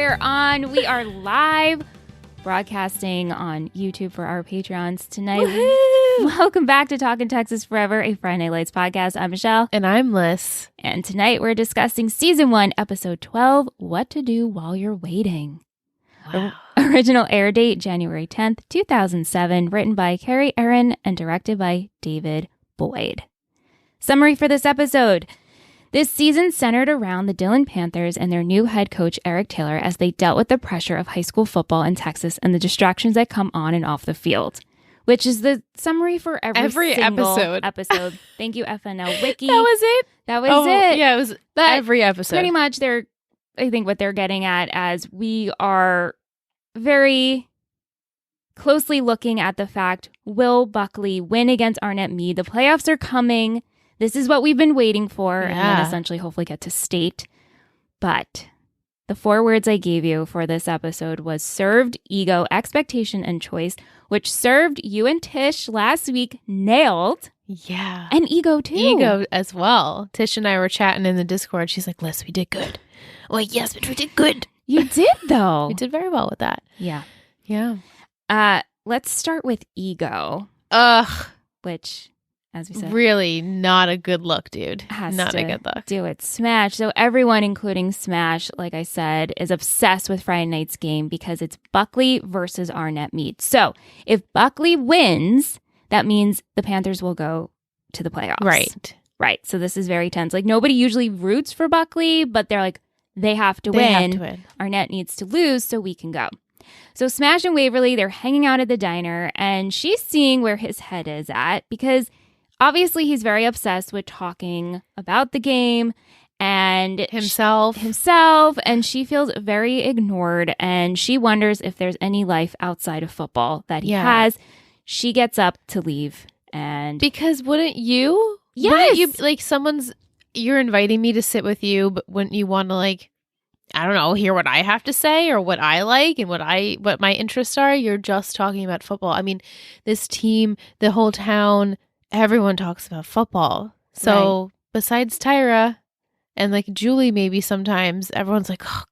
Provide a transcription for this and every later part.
we're on. We are live broadcasting on YouTube for our Patreons tonight. Woohoo! Welcome back to Talkin' Texas Forever, a Friday Night Lights podcast. I'm Michelle. And I'm Liz. And tonight we're discussing Season 1, Episode 12, What to Do While You're Waiting. Wow. Original air date, January 10th, 2007, written by Carrie Aaron and directed by David Boyd. Summary for this episode. This season centered around the Dillon Panthers and their new head coach, Eric Taylor, as they dealt with the pressure of high school football in Texas and the distractions that come on and off the field, which is the summary for every single episode. Thank you, FNL Wiki. That was it? That was it. Yeah, it was every episode. Pretty much, I think what they're getting at as we are very closely looking at the fact, will Buckley win against Arnett Meade? The playoffs are coming. This is what we've been waiting for, and then essentially hopefully get to state. But the 4 words I gave you for this episode was served, ego, expectation, and choice, which served you and Tish last week nailed. Yeah. And ego, too. Ego as well. Tish and I were chatting in the Discord. She's like, Liz, we did good. Oh, yes, but we did good. You did, though. We did very well with that. Yeah. Yeah. Let's start with ego. Ugh. Which, as we said, really not a good look, dude. Not a good look. Do it. Smash. So everyone, including Smash, like I said, is obsessed with Friday night's game because it's Buckley versus Arnett Meade. So if Buckley wins, that means the Panthers will go to the playoffs. Right. So this is very tense. Like, nobody usually roots for Buckley, but they're like, they have to win. Arnett needs to lose so we can go. So Smash and Waverly, they're hanging out at the diner, and she's seeing where his head is at because obviously he's very obsessed with talking about the game and himself, and she feels very ignored, and she wonders if there's any life outside of football that he has. She gets up to leave, and because wouldn't you? Yes. Wouldn't you, like, you're inviting me to sit with you, but wouldn't you want to, like, I don't know, hear what I have to say or what I like and what my interests are? You're just talking about football. I mean, this team, the whole town, everyone talks about football. So besides Tyra and like Julie, maybe sometimes everyone's like, oh,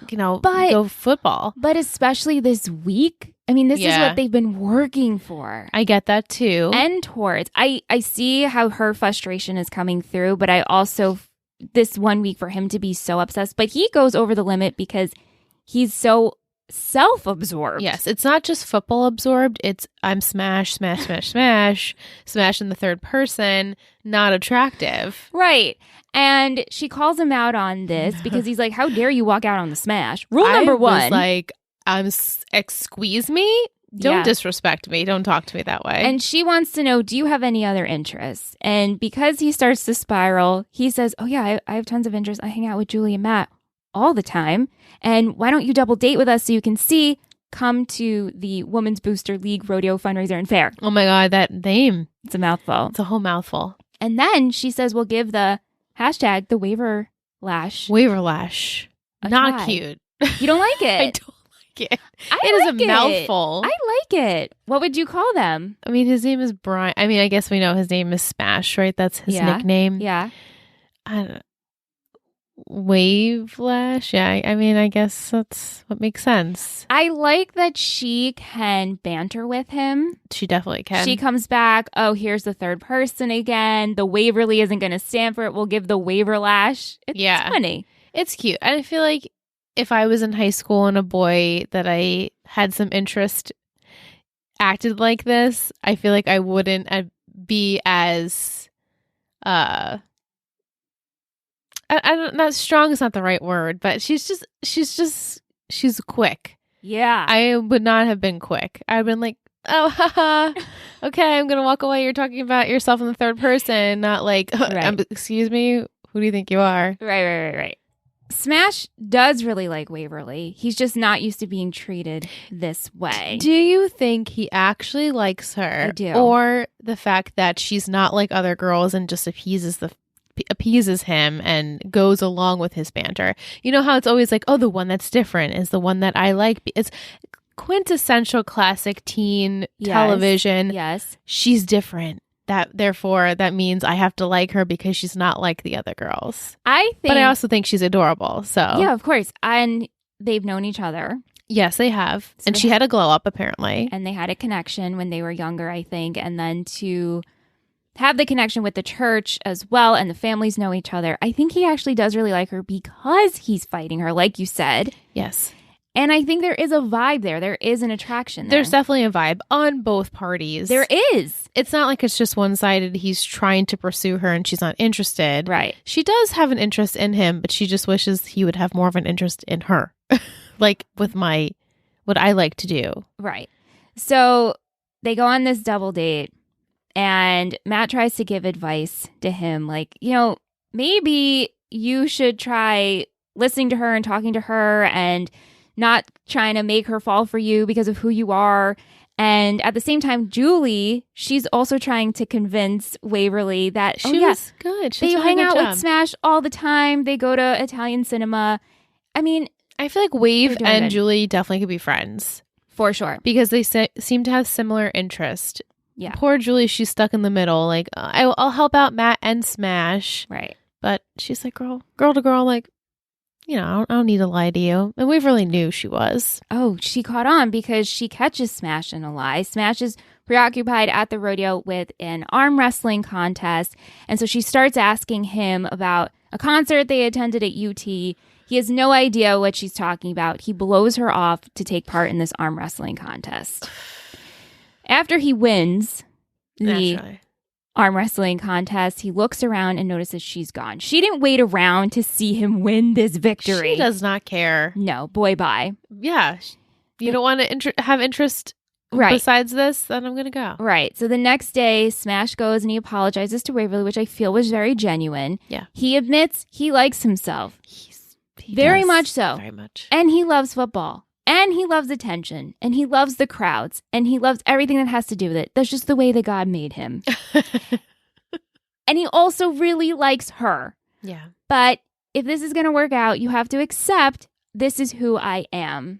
go football. But especially this week, I mean, this is what they've been working for. I get that too. And towards. I see how her frustration is coming through, but I also, this 1 week for him to be so obsessed, but he goes over the limit because he's so self-absorbed. Yes, it's not just football absorbed. It's I'm smash in the third person, not attractive. Right. And she calls him out on this because he's like, how dare you walk out on the smash? Rule number 1. I was like, squeeze me? Don't disrespect me. Don't talk to me that way. And she wants to know, do you have any other interests? And because he starts to spiral, he says, oh yeah, I have tons of interests. I hang out with Julie and Matt all the time. And why don't you double date with us so you can come to the Women's Booster League Rodeo Fundraiser and Fair. Oh my God, that name. It's a mouthful. It's a whole mouthful. And then she says, we'll give the hashtag, the Waver Lash. Not try. cute. You don't like it? I don't like it. It is a mouthful. I like it. What would you call them? I mean, his name is Brian. I mean, I guess we know his name is Smash, right? That's his nickname. Yeah. I don't know. Wave Lash. Yeah, I mean, I guess that's what makes sense. I like that she can banter with him. She definitely can. She comes back. Oh, here's the third person again. The Waverly isn't going to stand for it. We'll give the Waver Lash. It's funny. It's cute. And I feel like if I was in high school and a boy that I had some interest acted like this, I feel like I wouldn't be as I don't, not strong is not the right word, but she's quick. Yeah. I would not have been quick. I've been like, oh, haha, okay, I'm going to walk away. You're talking about yourself in the third person, not like, excuse me, who do you think you are? Right. Smash does really like Waverly. He's just not used to being treated this way. Do you think he actually likes her? I do. Or the fact that she's not like other girls and just appeases him and goes along with his banter? You know how it's always like, oh, the one that's different is the one that I like. It's quintessential classic teen television. Yes. She's different. Therefore, that means I have to like her because she's not like the other girls. But I also think she's adorable. So yeah, of course. And they've known each other. Yes, they have. So and she had a glow up, apparently. And they had a connection when they were younger, I think. And then to have the connection with the church as well, and the families know each other. I think he actually does really like her because he's fighting her, like you said. Yes. And I think there is a vibe there. There is an attraction there. There's definitely a vibe on both parties. There is. It's not like it's just one-sided. He's trying to pursue her and she's not interested. Right. She does have an interest in him, but she just wishes he would have more of an interest in her. Like with what I like to do. Right. So they go on this double date and Matt tries to give advice to him. Like, maybe you should try listening to her and talking to her and not trying to make her fall for you because of who you are. And at the same time, Julie, she's also trying to convince Waverly that she was good. They hang out with Smash all the time. They go to Italian cinema. I mean, I feel like Wave and good. Julie definitely could be friends. For sure. Because they seem to have similar interest. Yeah. Poor Julie, she's stuck in the middle. Like, I'll help out Matt and Smash. Right. But she's like, girl to girl, like, I don't need to lie to you. And Waverly knew she was. Oh, she caught on because she catches Smash in a lie. Smash is preoccupied at the rodeo with an arm wrestling contest. And so she starts asking him about a concert they attended at UT. He has no idea what she's talking about. He blows her off to take part in this arm wrestling contest. After he wins the arm wrestling contest, he looks around and notices she's gone. She didn't wait around to see him win this victory. She does not care. No, boy, bye. Yeah. You don't want to have interest besides this? Then I'm going to go. Right. So the next day, Smash goes and he apologizes to Waverly, which I feel was very genuine. Yeah. He admits he likes himself. He very does. much so. Very much. And he loves football. And he loves attention. And he loves the crowds. And he loves everything that has to do with it. That's just the way that God made him. And he also really likes her. Yeah. But if this is going to work out, you have to accept this is who I am.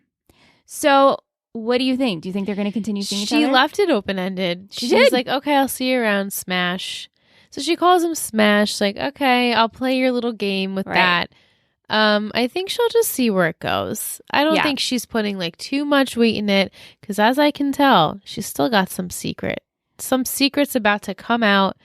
So what do you think? Do you think they're going to continue seeing each other? She left it open-ended. She She's did. like, okay, I'll see you around, Smash. So she calls him Smash. Like, okay, I'll play your little game with that. I think she'll just see where it goes. I don't think she's putting like too much weight in it because as I can tell, she's still got some secrets about to come out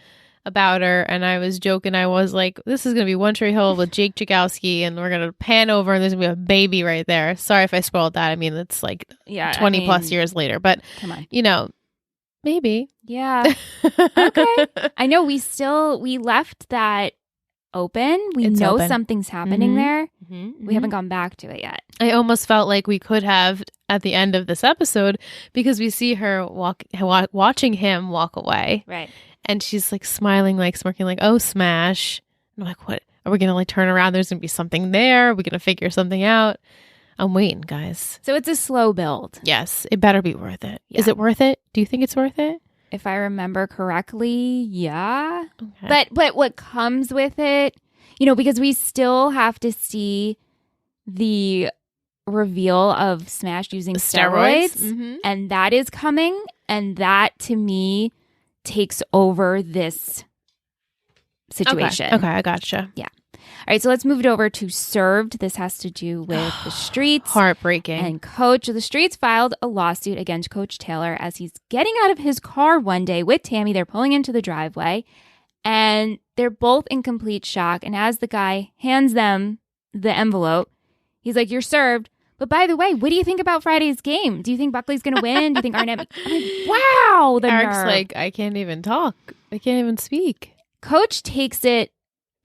about her. And I was joking. I was like, this is going to be One Tree Hill with Jake Jagowski and we're going to pan over and there's going to be a baby right there. Sorry if I spoiled that. I mean, it's like 20 plus years later, but come on, maybe. Yeah. Okay. I know we left that open. It's know open. Something's happening there. Mm-hmm. We haven't gone back to it yet. I almost felt like we could have at the end of this episode because we see her watching him walk away. Right. And she's like smiling, like smirking, like, oh, Smash. And I'm like, what? Are we going to like turn around? There's going to be something there. Are we going to figure something out? I'm waiting, guys. So it's a slow build. Yes. It better be worth it. Yeah. Is it worth it? Do you think it's worth it? If I remember correctly, yeah. Okay. But what comes with it, because we still have to see the reveal of Smash using steroids. Mm-hmm. And that is coming. And that, to me, takes over this situation. Okay, I gotcha. Yeah. All right, so let's move it over to Served. This has to do with the Streets. Heartbreaking. And Coach. The Streets filed a lawsuit against Coach Taylor as he's getting out of his car one day with Tammy. They're pulling into the driveway, and they're both in complete shock. And as the guy hands them the envelope, he's like, you're served. But by the way, what do you think about Friday's game? Do you think Buckley's going to win? Do you think Arnett... I'm like, wow, the Eric's nerve. like, I can't even talk. I can't even speak. Coach takes it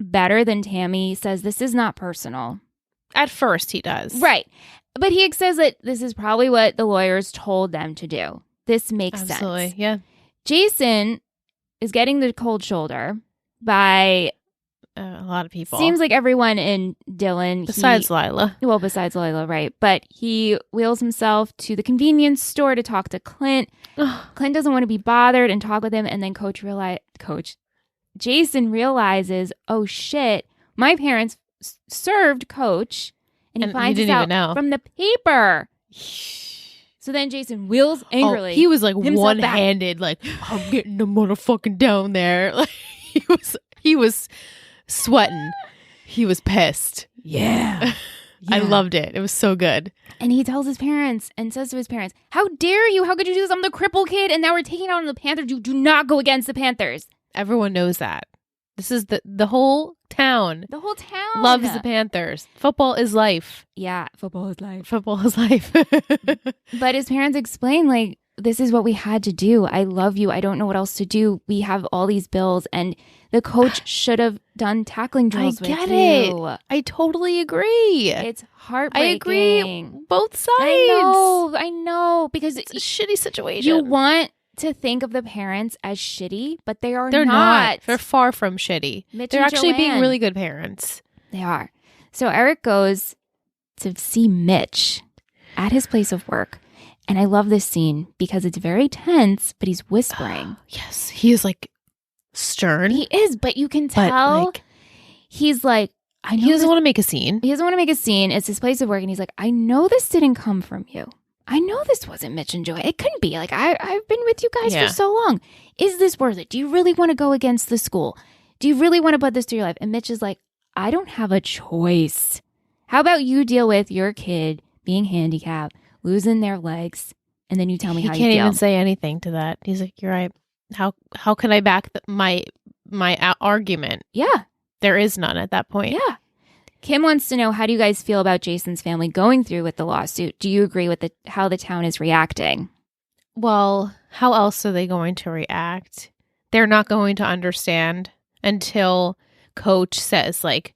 better than Tammy, says this is not personal. At first, he does. Right. But he says that this is probably what the lawyers told them to do. This makes Absolutely. sense. Yeah. Jason is getting the cold shoulder by a lot of people. Seems like everyone in Dillon. Besides Lila. Well, besides Lila, right. But he wheels himself to the convenience store to talk to Clint. Clint doesn't want to be bothered and talk with him. And then Jason realizes, oh shit, my parents served Coach, and he finds it out from the paper. So then Jason wheels angrily. He was like one-handed, like, I'm getting the motherfucking down there. Like he was sweating. He was pissed. Yeah. I Yeah. loved it. It was so good. And he tells his parents and says to his parents, how dare you? How could you do this? I'm the cripple kid. And now we're taking out on the Panthers. You do not go against the Panthers. Everyone knows that. This is the whole town. The whole town Loves the Panthers. Football is life. Yeah, football is life. Football is life. But his parents explain, like, this is what we had to do. I love you. I don't know what else to do. We have all these bills. And the coach should have done tackling drills with you. I get it. I totally agree. It's heartbreaking. I agree. Both sides. I know. Because It's a shitty situation. you want to think of the parents as shitty, but they're not. not. They're far from shitty. Mitch They're and actually being Joanne. really good parents. They are. So Eric goes to see Mitch at his place of work. And I love this scene because it's very tense, but he's whispering. Yes. He is like stern. He is, but you can but, tell like, he's like, I know he doesn't this- want to make a scene. He doesn't want to make a scene. It's his place of work. And he's like, I know this didn't come from you. I know this wasn't Mitch and Joy. It couldn't be. Like, I've been with you guys Yeah. for so long. Is this worth it? Do you really want to go against the school? Do you really want to put this through your life? And Mitch is like, I don't have a choice. How about you deal with your kid being handicapped, losing their legs, and then you tell me how you He can't feel. even say anything to that. He's like, you're right. How can I back my argument? Yeah. There is none at that point. Yeah. Kim wants to know, how do you guys feel about Jason's family going through with the lawsuit? Do you agree with how the town is reacting? Well, how else are they going to react? They're not going to understand until coach says, like,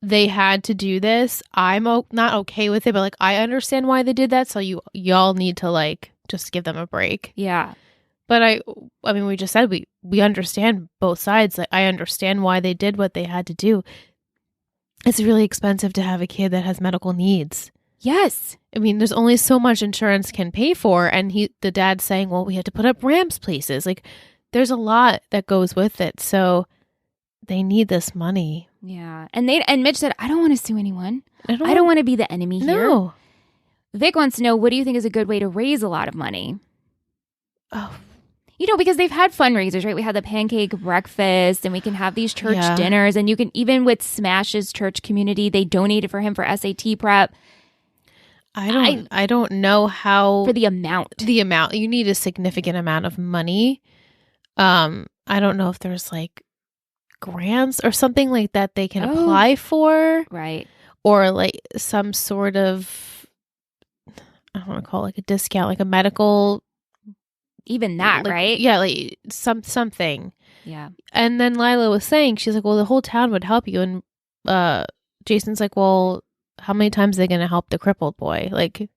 they had to do this. I'm not okay with it, but like, I understand why they did that. So y'all need to like just give them a break. Yeah. But I mean, we just said we understand both sides. Like, I understand why they did what they had to do. It's really expensive to have a kid that has medical needs. Yes. I mean, there's only so much insurance can pay for. And the dad's saying, well, we had to put up ramps places. Like, there's a lot that goes with it. So they need this money. Yeah. And Mitch said, I don't want to sue anyone. I I don't want to be the enemy here. No. Vic wants to know, what do you think is a good way to raise a lot of money? Oh, You know, because they've had fundraisers, right? We had the pancake breakfast and we can have these church Yeah. dinners. And you can, even with Smash's church community, they donated for him for SAT prep I don't know how for the amount. you need a significant amount of money. I don't know if there's like grants or something like that they can apply for, Right. or like some sort of, I don't want to call it like a discount, like a medical, Even that, like, right? Yeah, like something. Yeah. And then Lila was saying, she's like, well, the whole town would help you. And Jason's like, well, how many times are they going to help the crippled boy? Like,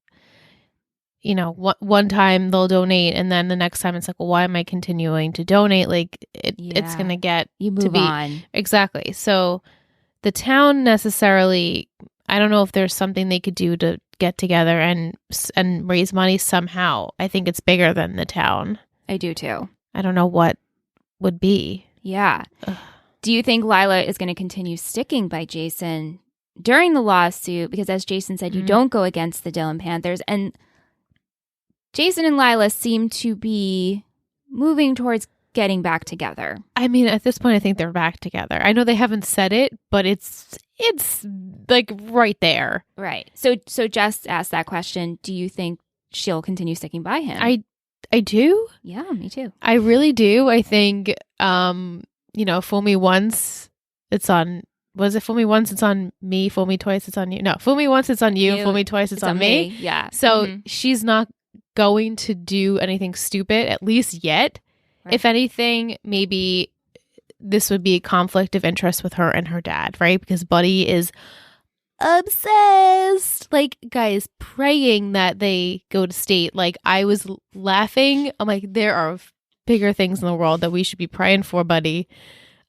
you know, one time they'll donate, and then the next time it's like, well, why am I continuing to donate? Like, it's Yeah. going to get You to move be on. exactly. So the town necessarily, I don't know if there's something they could do to get together and raise money somehow. I think it's bigger than the town. I do too. I don't know what would be. Yeah. Ugh. Do you think Lila is going to continue sticking by Jason during the lawsuit? Because as Jason said, you Mhm. don't go against the Dillon Panthers. And Jason and Lila seem to be moving towards getting back together. I mean, at this point, I think they're back together. I know they haven't said it, but it's like right there. Right. So Jess asked that question. Do you think she'll continue sticking by him? I do. Yeah, me too. I really do. I think, you know, fool me once, it's on. Was it fool me once? It's on me. Fool me twice. It's on you. No, fool me once. It's on you. Fool me twice. It's on me. Yeah. So Mhm. she's not going to do anything stupid, at least yet. Right. If anything, maybe this would be a conflict of interest with her and her dad, right? Because Buddy is obsessed. Like, guys, praying that they go to state. Like, I was laughing. I'm like, there are bigger things in the world that we should be praying for, Buddy.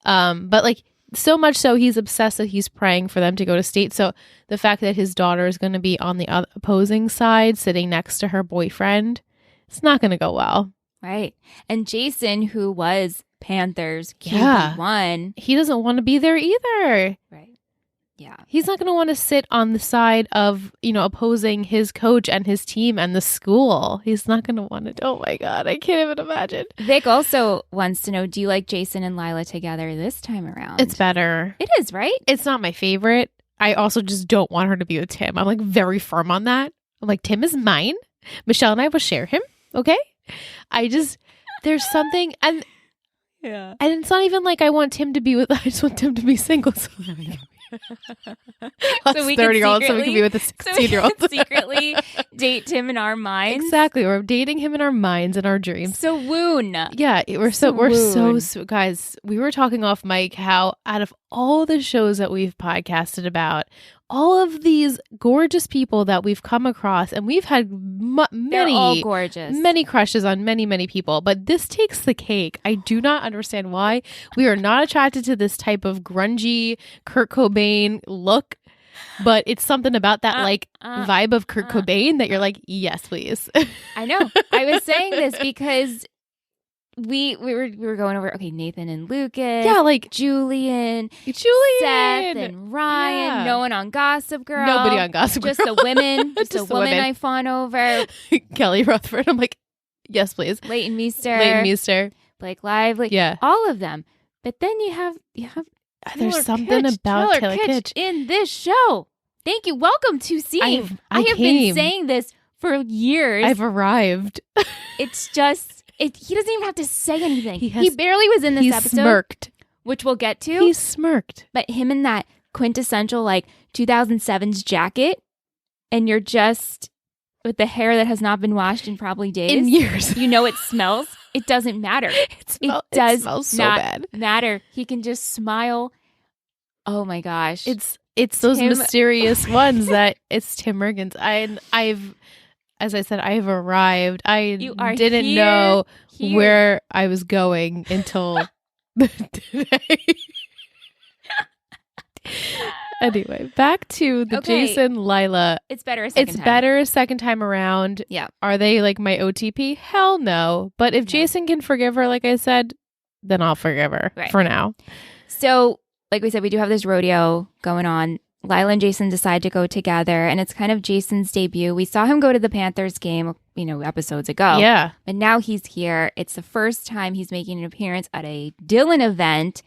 But like, so much so, he's obsessed that he's praying for them to go to state. So the fact that his daughter is going to be on the opposing side, sitting next to her boyfriend, it's not going to go well. Right. And Jason, who was Panthers Yeah. QB1. He doesn't want to be there either. Right. Yeah. He's not going to want to sit on the side of, you know, opposing his coach and his team and the school. He's not going to want to. Oh my God, I can't even imagine. Vic also wants to know, do you like Jason and Lila together this time around? It's better. It is, right? It's not my favorite. I also just don't want her to be with Tim. I'm like very firm on that. I'm like, Tim is mine. Michelle and I will share him. Okay. There's something, and it's not even like I want Tim to be with, I just want Tim to be single. So we 30-year-old, so we can be with a 16-year-old. So secretly date Tim in our minds. Exactly. We're dating him in our minds and our dreams. So woon. Yeah, we're so guys, we were talking off mic how out of all the shows that we've podcasted about, all of these gorgeous people that we've come across, and we've had They're all gorgeous. Many crushes on many people, but this takes the cake. I do not understand why we are not attracted to this type of grungy Kurt Cobain look, but it's something about that vibe of Kurt Cobain that you're like, yes, please. I know. I was saying this because we were going over, okay, Nathan and Lucas. Yeah, like Julian, Seth and Ryan. Yeah. No one on Gossip Girl. Nobody on Gossip Girl. Just the women. Just the woman women. I fawn over. Kelly Rutherford. I'm like, yes, please. Leighton Meester. Blake Lively. Yeah. All of them. But then you have there's something about Taylor Kitsch in this show. Thank you. Welcome to Scene. I have been saying this for years. I've arrived. It's just... he doesn't even have to say anything. He barely was in this episode. He smirked. Which we'll get to. He smirked. But him in that quintessential 2007's jacket, and you're just with the hair that has not been washed in probably days. In years. You know it smells. It doesn't matter. It smells so bad. Matter. He can just smile. Oh my gosh. It's those mysterious ones that it's Tim Mergens. As I said, I've arrived. I didn't know where I was going until today. Anyway, back to the Jason, Lila. It's better a second time. It's better a second time around. Yeah. Are they like my OTP? Hell no. But if Jason can forgive her, like I said, then I'll forgive her for now. So, like we said, we do have this rodeo going on. Lila and Jason decide to go together, and it's kind of Jason's debut. We saw him go to the Panthers game, episodes ago. Yeah. But now he's here. It's the first time he's making an appearance at a Dylan event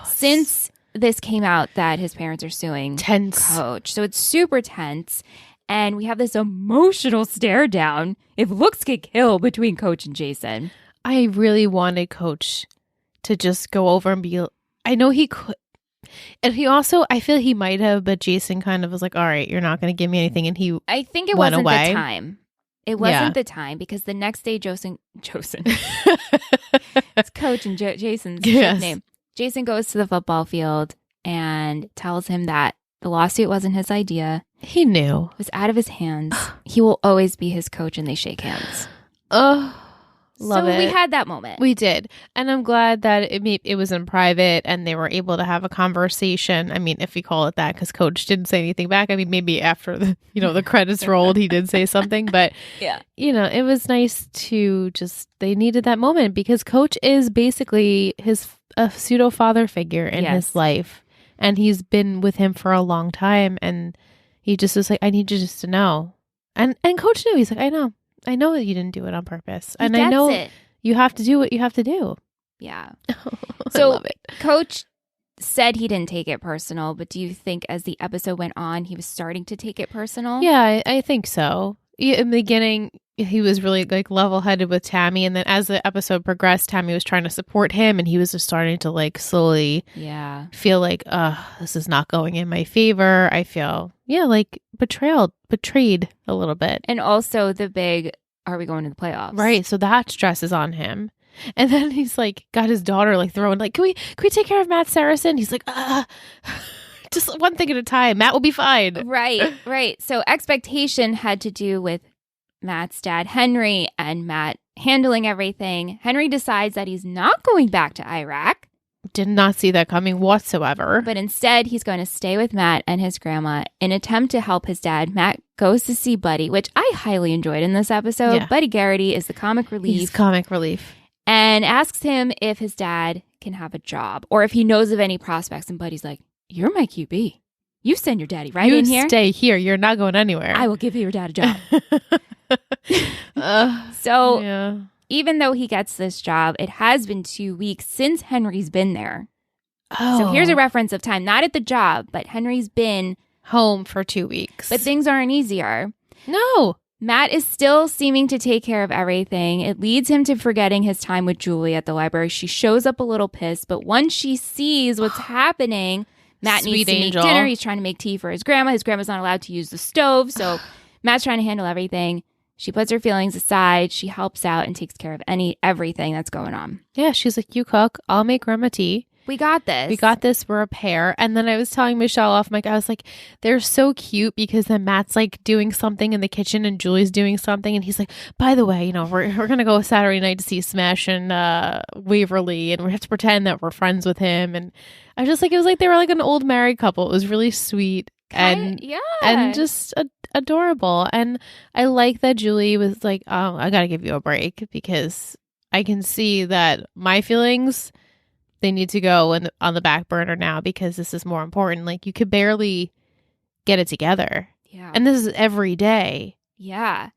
since this came out that his parents are suing Coach. So it's super tense. And we have this emotional stare down, if looks could kill, between Coach and Jason. I really wanted Coach to just go over and be... I know he could... And he also, I feel he might have, but Jason kind of was like, all right, you're not going to give me anything. And I think it wasn't the time. It wasn't the time because the next day, Jason. It's Coach and Jason's name. Jason goes to the football field and tells him that the lawsuit wasn't his idea. He knew. It was out of his hands. He will always be his coach, and they shake hands. Love it. We had that moment. We did. And I'm glad that it was in private and they were able to have a conversation. I mean, if we call it that, because Coach didn't say anything back. I mean, maybe after the credits rolled, he did say something. But, it was nice to they needed that moment because Coach is basically a pseudo father figure in his life. And he's been with him for a long time. And he just was like, I need you just to know. And Coach knew. He's like, I know that you didn't do it on purpose. And I know you have to do what you have to do. Yeah. So I love it. Coach said he didn't take it personal, but do you think as the episode went on, he was starting to take it personal? Yeah, I think so. In the beginning, he was really level-headed with Tammy. And then as the episode progressed, Tammy was trying to support him. And he was just starting to slowly feel like, this is not going in my favor. I feel, betrayed a little bit. And also the big, are we going to the playoffs? Right. So that stress is on him. And then he's got his daughter throwing can we take care of Matt Saracen? He's like, just one thing at a time. Matt will be fine. Right. So expectation had to do with Matt's dad, Henry, and Matt handling everything. Henry decides that he's not going back to Iraq. Did not see that coming whatsoever. But instead, he's going to stay with Matt and his grandma. In an attempt to help his dad, Matt goes to see Buddy, which I highly enjoyed in this episode. Yeah. Buddy Garrity is the comic relief. He's comic relief. And asks him if his dad can have a job or if he knows of any prospects. And Buddy's like, you're my QB. You send your daddy in here. You stay here. You're not going anywhere. I will give your dad a job. Even though he gets this job, it has been 2 weeks since Henry's been there. So here's a reference of time, not at the job, but Henry's been home for 2 weeks. But things aren't easier. No. Matt is still seeming to take care of everything. It leads him to forgetting his time with Julie at the library. She shows up a little pissed, but once she sees what's happening, Matt needs to make dinner. He's trying to make tea for his grandma. His grandma's not allowed to use the stove, so Matt's trying to handle everything. She puts her feelings aside. She helps out and takes care of everything that's going on. Yeah, she's like, you cook. I'll make grandma tea. We got this. We got this. We're a pair. And then I was telling Michelle off mic, I was like, they're so cute because then Matt's like doing something in the kitchen and Julie's doing something. And he's like, by the way, we're going to go Saturday night to see Smash and Waverly. And we have to pretend that we're friends with him. And I was just like, it was like they were like an old married couple. It was really sweet and just adorable. And I like that Julie was like, oh, I got to give you a break because I can see that my feelings, they need to go on the back burner now because this is more important. Like, you could barely get it together. Yeah. And this is every day. Yeah.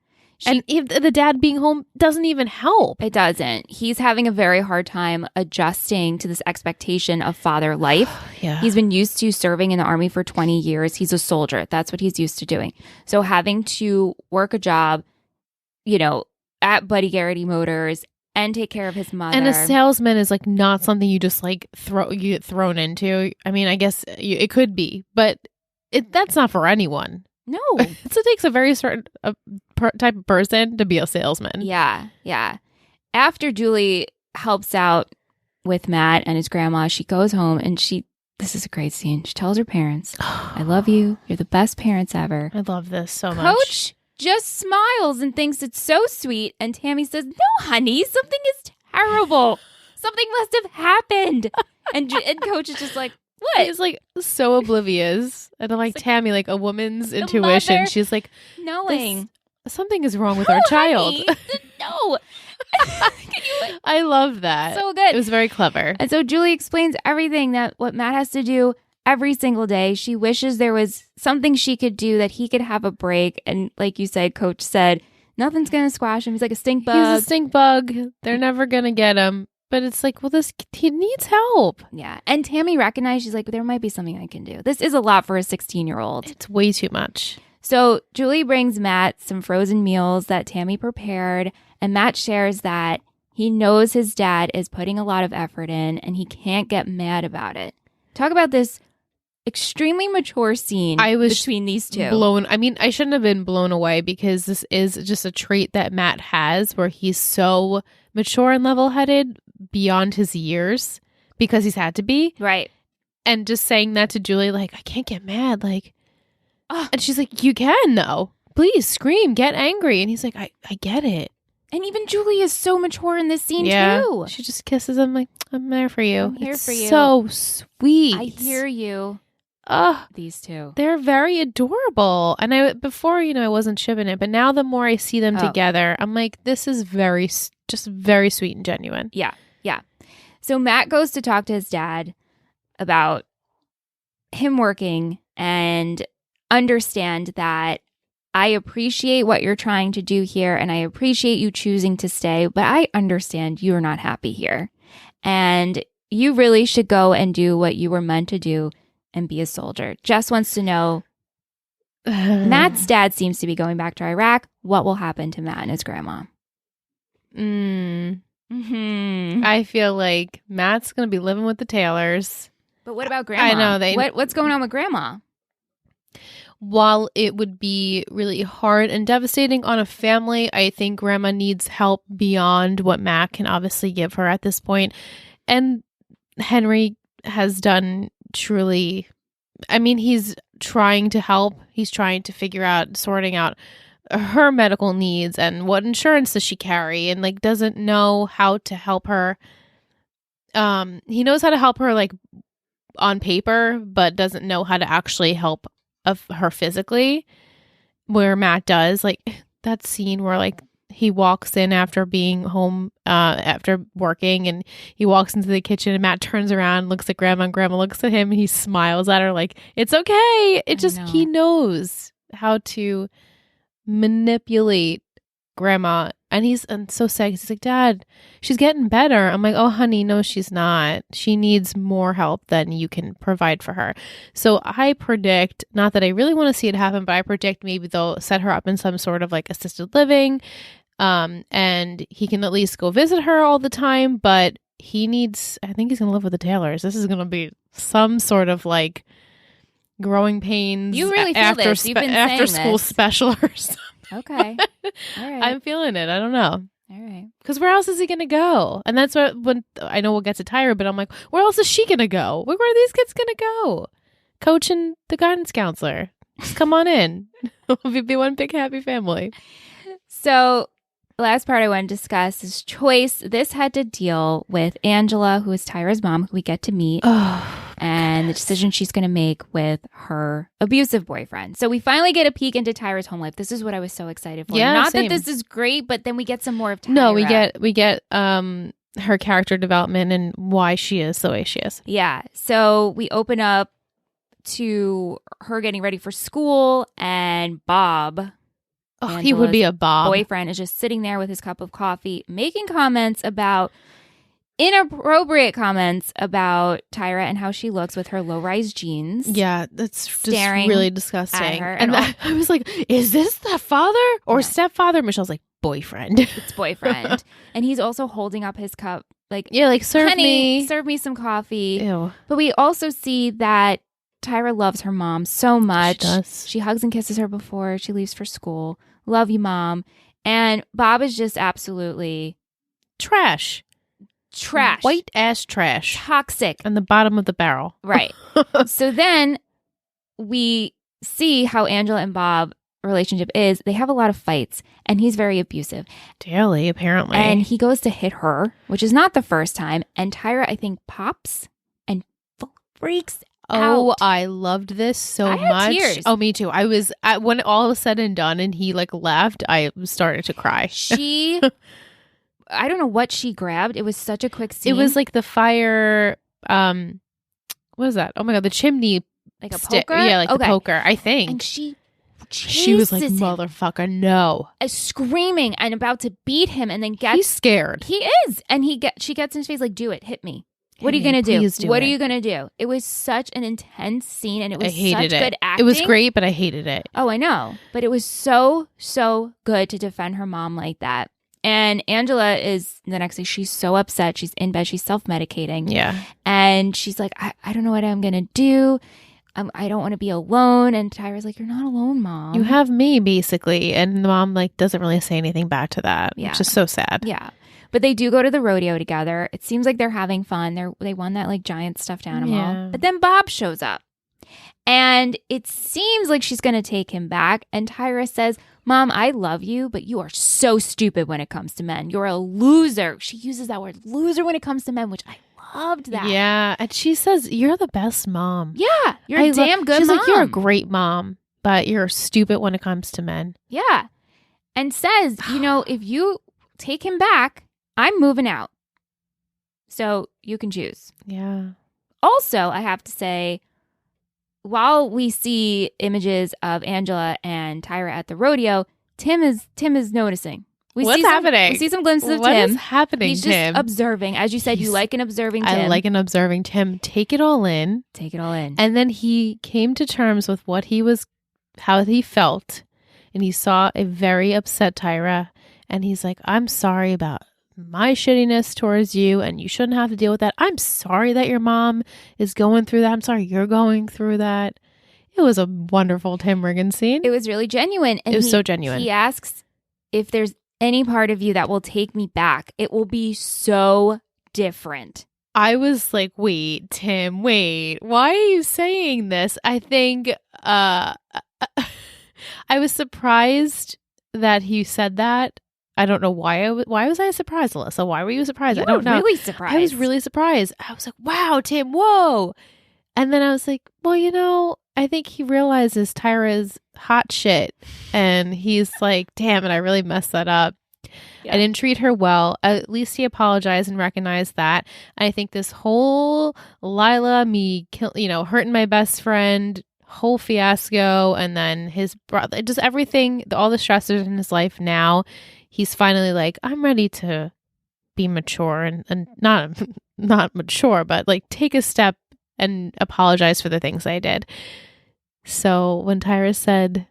And if the dad being home doesn't even help. It doesn't. He's having a very hard time adjusting to this expectation of father life. Yeah. He's been used to serving in the Army for 20 years. He's a soldier. That's what he's used to doing. So having to work a job, at Buddy Garrity Motors and take care of his mother. And a salesman is like not something you just like you get thrown into. I mean, I guess it could be, but that's not for anyone. No. It takes a very certain type of person to be a salesman. Yeah, yeah. After Julie helps out with Matt and his grandma, she goes home and this is a great scene. She tells her parents, I love you. You're the best parents ever. I love this so much. Coach just smiles and thinks it's so sweet. And Tammy says, no, honey, something is terrible. Something must have happened. And Coach is just like, what? He's like so oblivious. And I'm like, Tammy, like a woman's intuition. She's like, knowing something is wrong with our child. No. I love that. So good. It was very clever. And so Julie explains everything what Matt has to do every single day. She wishes there was something she could do that he could have a break. And like you said, Coach said, nothing's going to squash him. He's like a stink bug. He's a stink bug. They're never going to get him. But it's like, well, he needs help. Yeah. And Tammy recognized, she's like, there might be something I can do. This is a lot for a 16-year-old. It's way too much. So Julie brings Matt some frozen meals that Tammy prepared. And Matt shares that he knows his dad is putting a lot of effort in and he can't get mad about it. Talk about this extremely mature scene between these two. I shouldn't have been blown away because this is just a trait that Matt has where he's so mature and level-headed beyond his years because he's had to be. Right. And just saying that to Julie, like, I can't get mad. Like, and she's like, you can though. Please scream, get angry. And he's like, I get it. And even Julie is so mature in this scene too. She just kisses him like, I'm there for you. I'm here for you. So sweet. I hear you. These two. They're very adorable. And before, I wasn't shipping it, but now the more I see them together, I'm like, this is just very sweet and genuine. Yeah. Yeah. So Matt goes to talk to his dad about him working and understand that I appreciate what you're trying to do here and I appreciate you choosing to stay, but I understand you're not happy here. And you really should go and do what you were meant to do and be a soldier. Jess wants to know, Matt's dad seems to be going back to Iraq. What will happen to Matt and his grandma? I feel like Matt's going to be living with the Taylors. But what about grandma? I know. What's going on with grandma? While it would be really hard and devastating on a family, I think grandma needs help beyond what Matt can obviously give her at this point. And Henry has done truly, he's trying to help. He's trying to figure out, sorting out her medical needs and what insurance does she carry and like doesn't know how to help her. He knows how to help her like on paper, but doesn't know how to actually help of her physically, where Matt does. Like that scene where like he walks in after being home after working and he walks into the kitchen and Matt turns around, looks at grandma and grandma looks at him and he smiles at her like it's okay. He knows how to manipulate grandma. And he's so sad. He's like, Dad, she's getting better. I'm like, oh, honey, no, she's not. She needs more help than you can provide for her. So I predict, not that I really want to see it happen, but I predict maybe they'll set her up in some sort of like assisted living. And he can at least go visit her all the time. But I think he's going to live with the Taylors. This is going to be some sort of like growing pains. You really feel this. You've been after saying school this. special or something. Okay. All right. I'm feeling it. I don't know. All right. Because where else is he going to go? And that's when I know we'll get to Tyra, but I'm like, where else is she going to go? Where are these kids going to go? Coach and the guidance counselor. Just come on in. We'll be one big happy family. So last part I want to discuss is choice. This had to deal with Angela, who is Tyra's mom, who we get to meet, and the decision she's going to make with her abusive boyfriend. So we finally get a peek into Tyra's home life. This is what I was so excited for. Yeah, Not same. that this is great, but then we get some more of Tyra. No, we get her character development and why she is the way she is. Yeah. So we open up to her getting ready for school, and Bob, he would be a Bob. boyfriend, is just sitting there with his cup of coffee, making inappropriate comments about Tyra and how she looks with her low-rise jeans. Yeah, that's just Staring really disgusting. at her And I was like, is this the father or stepfather? Michelle's like, boyfriend. It's boyfriend. And he's also holding up his cup like, Yeah, like, serve honey, me. serve me some coffee. Ew. But we also see that Tyra loves her mom so much. She does. She hugs and kisses her before she leaves for school. Love you, Mom. And Bob is just absolutely Trash. White ass trash. toxic. On the bottom of the barrel. Right. So then we see how Angela and Bob relationship is. They have a lot of fights, and he's very abusive. Daily, apparently. And he goes to hit her, which is not the first time. And Tyra, I think, pops and freaks Oh, out. I loved this so I had much. tears. Oh, me too. I was when all was said and done, and he like left. I started to cry. She, I don't know what she grabbed. It was such a quick scene. It was like the fire. What is that? Oh my god, the chimney, like a stick. poker. Yeah, like Okay. the poker. I think. And she was like, chases him, "Motherfucker, no!" screaming and about to beat him, and then gets. He's scared. He is, and she gets in his face like, "Do it, hit me." What are you Hit me, going to do? please do What it. are you going to do? It was such an intense scene, and it I was hated such it. good acting. It was great, but I hated it. Oh, I know. But it was so good to defend her mom like that. And Angela is, the next day, she's so upset. She's in bed. She's self-medicating. Yeah. And she's like, I don't know what I'm going to do. I don't want to be alone. And Tyra's like, you're not alone, Mom. You have me, basically. And the mom like doesn't really say anything back to that, Yeah. which is so sad. Yeah. But they do go to the rodeo together. It seems like they're having fun. They won that like giant stuffed animal. Yeah. But then Bob shows up. And it seems like she's going to take him back. And Tyra says, Mom, I love you, but you are so stupid when it comes to men. You're a loser. She uses that word, loser, when it comes to men, which I loved that. Yeah. And she says, you're the best mom. Yeah. You're a damn good She's mom. like, you're a great mom, but you're stupid when it comes to men. Yeah. And says, if you take him back, I'm moving out. So you can choose. Yeah. Also, I have to say, while we see images of Angela and Tyra at the rodeo, Tim is noticing. What's happening? We see some glimpses of What Tim. is happening, He's Tim? just observing. As you said, you like an observing Tim. I like an observing Tim. Take it all in. Take it all in. And then he came to terms with how he felt. And he saw a very upset Tyra. And he's like, I'm sorry about my shittiness towards you, and you shouldn't have to deal with that. I'm sorry that your mom is going through that. I'm sorry you're going through that. It was a wonderful Tim Riggins scene. It was really genuine. And it was so genuine. He asks if there's any part of you that will take me back. It will be so different. I was like, wait, Tim, wait. Why are you saying this? I think I was surprised that he said that. I don't know why. Why was I surprised, Alyssa? Why were you surprised? I don't know. Really surprised. I was really surprised. I was like, wow, Tim, whoa. And then I was like, well, I think he realizes Tyra's hot shit. And he's like, damn it, I really messed that up. Yeah. I didn't treat her well. At least he apologized and recognized that. And I think this whole Lila, hurting my best friend whole fiasco, and then his brother, just everything, all the stressors in his life now, he's finally like, I'm ready to be mature and not not mature, but like take a step and apologize for the things I did. So when Tyra said,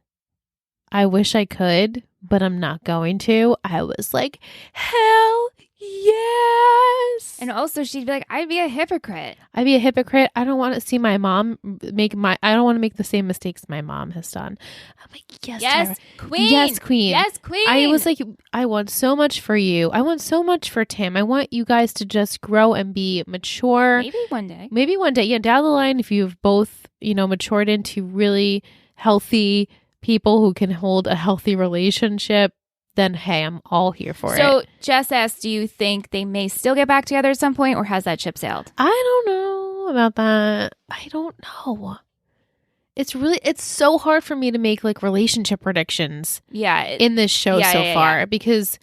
I wish I could, but I'm not going to, I was like, hell yes. And also she'd be like, I'd be a hypocrite. I'd be a hypocrite. I don't want to see my mom I don't want to make the same mistakes my mom has done. I'm like, yes, Yes, Tyra. queen. Yes, queen. Yes, queen. I was like, I want so much for you. I want so much for Tim. I want you guys to just grow and be mature. Maybe one day. Maybe one day. Yeah, down the line, if you've both, matured into really healthy people who can hold a healthy relationship, then hey, I'm all here for it. So Jess asked, do you think they may still get back together at some point, or has that ship sailed? I don't know about that. I don't know. It's so hard for me to make like relationship predictions in this show so far because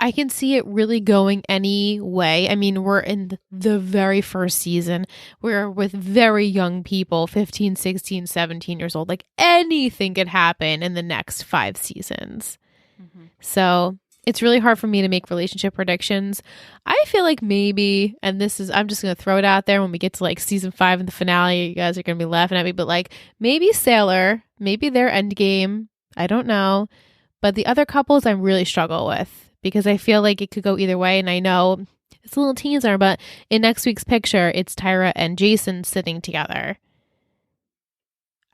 I can see it really going any way. I mean, we're in the very first season. We're with very young people, 15, 16, 17 years old. Like anything could happen in the next 5 seasons. Mm-hmm. So it's really hard for me to make relationship predictions. I feel like maybe, and I'm just going to throw it out there when we get to like season 5 and the finale, you guys are going to be laughing at me, but like maybe Sailor, maybe their end game. I don't know. But the other couples I really struggle with because I feel like it could go either way. And I know it's a little teaser, but in next week's picture, it's Tyra and Jason sitting together.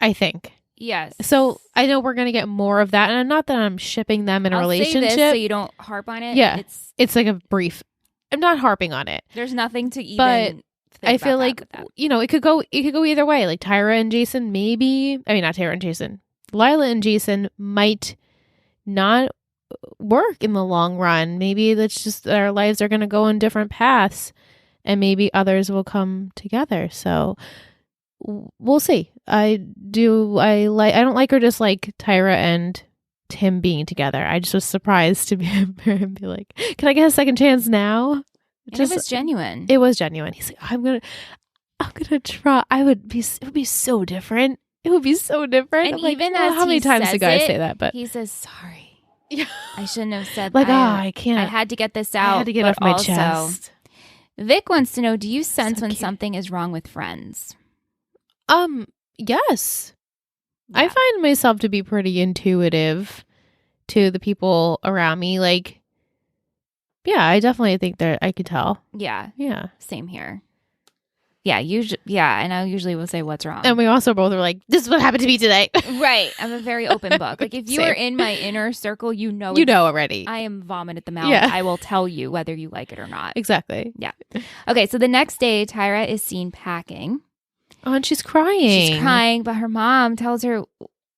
I think. Yes. So I know we're going to get more of that. And not that I'm shipping them in a relationship. Say this so you don't harp on it. Yeah. It's like a brief. I'm not harping on it. There's nothing to even but think I feel about like, that. it could go either way. Like Tyra and Jason, maybe. I mean, not Tyra and Jason. Lila and Jason might not work in the long run. Maybe that's just our lives are going to go in different paths and maybe others will come together. So we'll see. I don't like or dislike Tyra and Tim being together. I just was surprised to be like, can I get a second chance now? It was genuine. It was genuine. He's like, I'm gonna try. It would be so different. It would be so different. And I'm even like, as how many times do guys say that? But he says sorry. Yeah. I shouldn't have said like, that. I can't. I had to get this out. I had to get off my chest. Vic wants to know, do you sense when cute. something is wrong with friends? Yes. Yeah. I find myself to be pretty intuitive to the people around me. Like, yeah, I definitely think that I could tell. Yeah. Yeah. Same here. Yeah, and I usually will say what's wrong. And we also both are like, this is what happened to me today. Right. I'm a very open book. Like if you are in my inner circle, you know already. I am vomit at the mouth. Yeah. I will tell you whether you like it or not. Exactly. Yeah. Okay, so the next day, Tyra is seen packing. Oh, and she's crying. She's crying, but her mom tells her,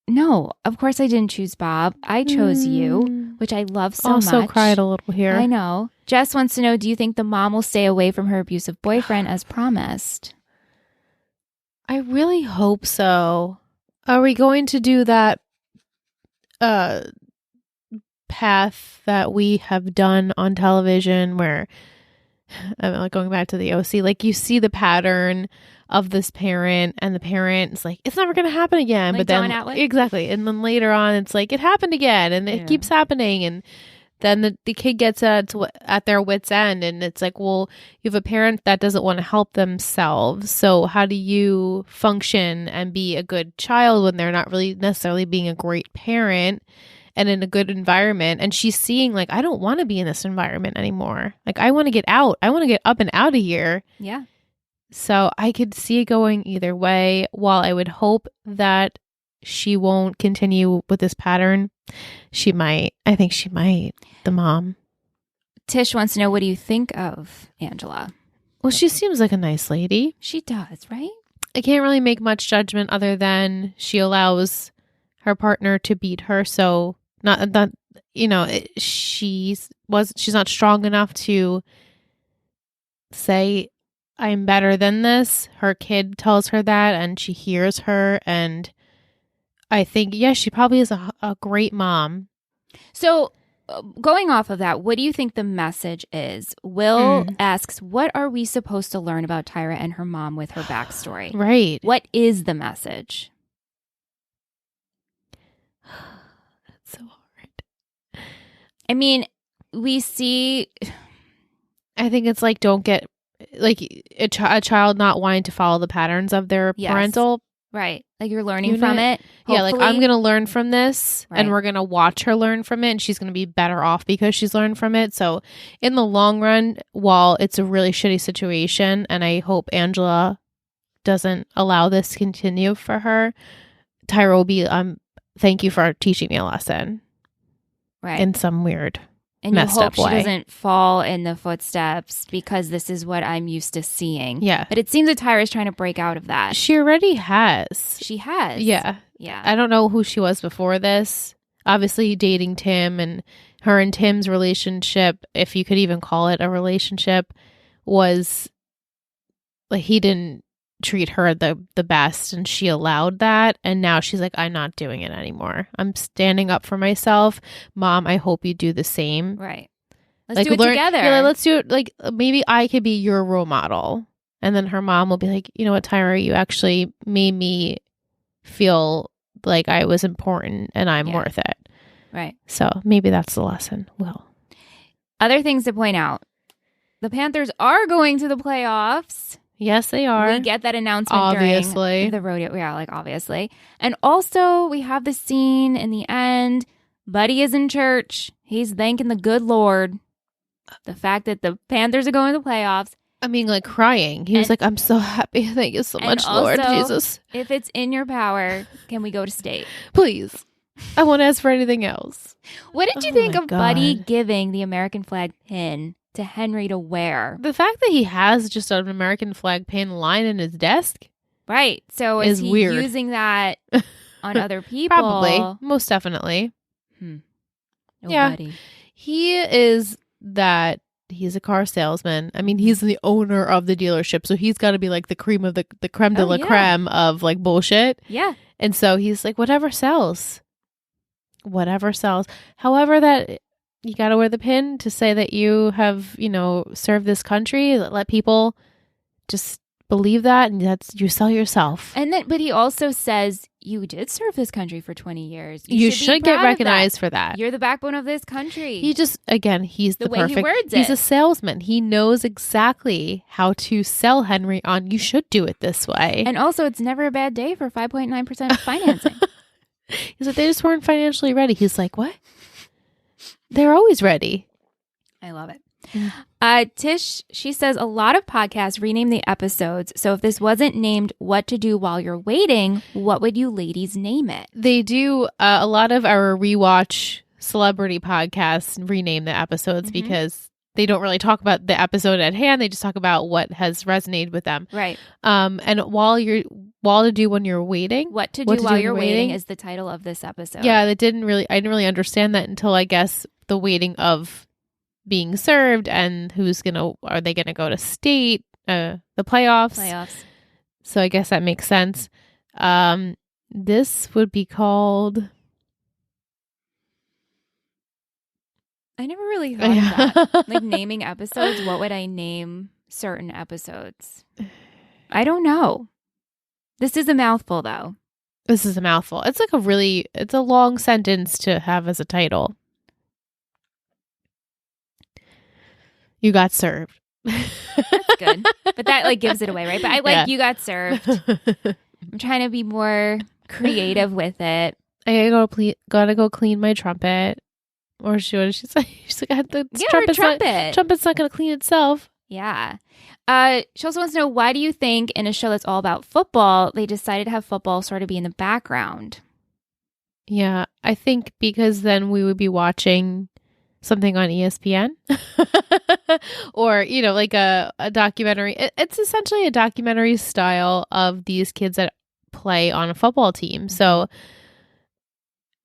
no, of course I didn't choose Bob. I chose you, which I love so much. Also cried a little here. I know. Jess wants to know, do you think the mom will stay away from her abusive boyfriend as promised? I really hope so. Are we going to do that path that we have done on television where, I'm like going back to the OC, like you see the pattern of this parent and the parent's like, it's never going to happen again. Like but then exactly. And then later on, it's like, it happened again and it keeps happening. And then the kid gets at their wit's end. And it's like, well, you have a parent that doesn't want to help themselves. So how do you function and be a good child when they're not really necessarily being a great parent and in a good environment? And she's seeing like, I don't want to be in this environment anymore. Like, I want to get out. I want to get up and out of here. Yeah. So I could see it going either way. While I would hope that she won't continue with this pattern, she might. I think she might. The mom. Tish wants to know, what do you think of Angela? Well, she seems like a nice lady. She does, right? I can't really make much judgment other than she allows her partner to beat her. So not that, she's not strong enough to say, I'm better than this. Her kid tells her that and she hears her. And I think, yes, she probably is a great mom. So going off of that, what do you think the message is? Will asks, what are we supposed to learn about Tyra and her mom with her backstory? Right. What is the message? I mean, we see. I think it's like don't get like a child not wanting to follow the patterns of their Yes. parental. Right. Like you're learning from it. Yeah, like I'm going to learn from this Right. and we're going to watch her learn from it and she's going to be better off because she's learned from it. So in the long run, while it's a really shitty situation and I hope Angela doesn't allow this to continue for her, Tyra will be, thank you for teaching me a lesson. Right. In some weird and messed you hope up she way. doesn't fall in the footsteps because this is what I'm used to seeing. Yeah. But it seems that Tyra's trying to break out of that. She already has. She has. Yeah. Yeah. I don't know who she was before this. Obviously dating Tim, and her and Tim's relationship, if you could even call it a relationship, was like he didn't treat her the best and she allowed that, and now she's like, I'm not doing it anymore. I'm standing up for myself. Mom, I hope you do the same. Right. Let's Like, do it together. Yeah, like, let's do it. Like maybe I could be your role model. And then her mom will be like, you know what, Tyra, you actually made me feel like I was important and I'm worth it. Right. So maybe that's the lesson. Well, other things to point out. The Panthers are going to the playoffs. Yes, they are. We get that announcement obviously during the rodeo. Yeah, like obviously. And also we have the scene in the end. Buddy is in church. He's thanking the good Lord. The fact that the Panthers are going to the playoffs. I mean, like crying. He was like, I'm so happy. Thank you so much, also, Lord Jesus. If it's in your power, can we go to state? Please. I won't ask for anything else. What did you think of Buddy giving the American flag pin to Henry to wear? The fact that he has just an American flag pin lying in his desk. Right. So is he weird. using that on other people? Probably. Most definitely. Yeah. Buddy. He is that. He's a car salesman. I mean, he's the owner of the dealership, so he's got to be like the cream of the creme de la creme of like bullshit. Yeah. And so he's like, whatever sells. Whatever sells. However, that you got to wear the pin to say that you have, served this country. Let people just believe that, and that's you sell yourself. And then, but he also says you did serve this country for 20 years. You should get recognized for that. You're the backbone of this country. He just, again, he's the way perfect. He words he's it. a salesman. He knows exactly how to sell Henry on. You should do it this way. And also, it's never a bad day for 5.9% financing. He's like, they just weren't financially ready. He's like, what? They're always ready. I love it. Tish, she says a lot of podcasts rename the episodes. So if this wasn't named What to Do While You're Waiting, what would you ladies name it? They do. A lot of our rewatch celebrity podcasts rename the episodes because they don't really talk about the episode at hand. They just talk about what has resonated with them. Right. And while to do when you're waiting. What to do while you're waiting is the title of this episode. Yeah, I didn't really understand that until I guess the waiting of being served and are they gonna go to state, the playoffs. So I guess that makes sense. This would be called, I never really thought of that. Like naming episodes, what would I name certain episodes? I don't know. This is a mouthful though. This is a mouthful. It's like it's a long sentence to have as a title. You got served. That's good. But that like gives it away, right? But I like you got served. I'm trying to be more creative with it. I gotta go clean my trumpet. Or what did she say? She's like, I had the trumpet. Trumpet's not gonna clean itself. Yeah. She also wants to know, why do you think in a show that's all about football, they decided to have football sort of be in the background? Yeah, I think because then we would be watching something on ESPN or, like a documentary. It's essentially a documentary style of these kids that play on a football team. So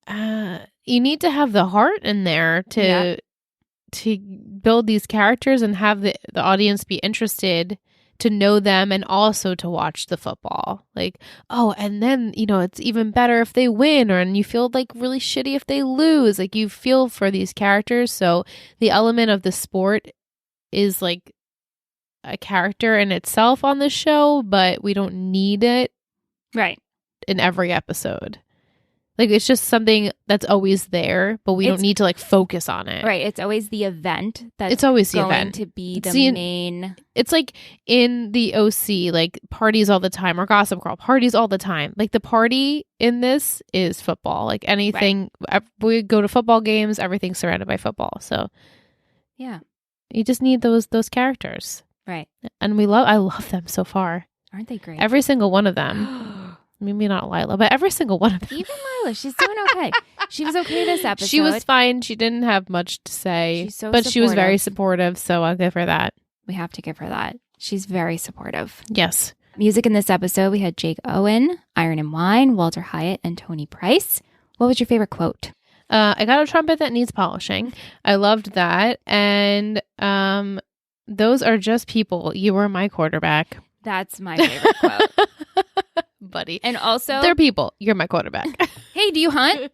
you need to have the heart in there to build these characters and have the audience be interested to know them and also to watch the football. Like, oh, and then, it's even better if they win, and you feel like really shitty if they lose. Like, you feel for these characters. So the element of the sport is like a character in itself on the show, but we don't need it right in every episode. Like, it's just something that's always there, but we don't need to like focus on it. Right. It's always the event that's it's always the going event. to be the main. It's like in the OC, like parties all the time, or Gossip Girl, parties all the time. Like the party in this is football. Like anything, we go to football games, everything's surrounded by football. So yeah, you just need those characters. Right. And I love them so far. Aren't they great? Every single one of them. Maybe not Lila, but every single one of them. Even Lila, she's doing okay. She was okay this episode. She was fine. She didn't have much to say, She's so but she was very supportive. supportive, so I'll give her that. We have to give her that. She's very supportive. Yes. Music in this episode, we had Jake Owen, Iron and Wine, Walter Hyatt, and Tony Price. What was your favorite quote? I got a trumpet that needs polishing. I loved that. And those are just people. You were my quarterback. That's my favorite quote. Buddy. And also, they're people. You're my quarterback. Hey, do you hunt?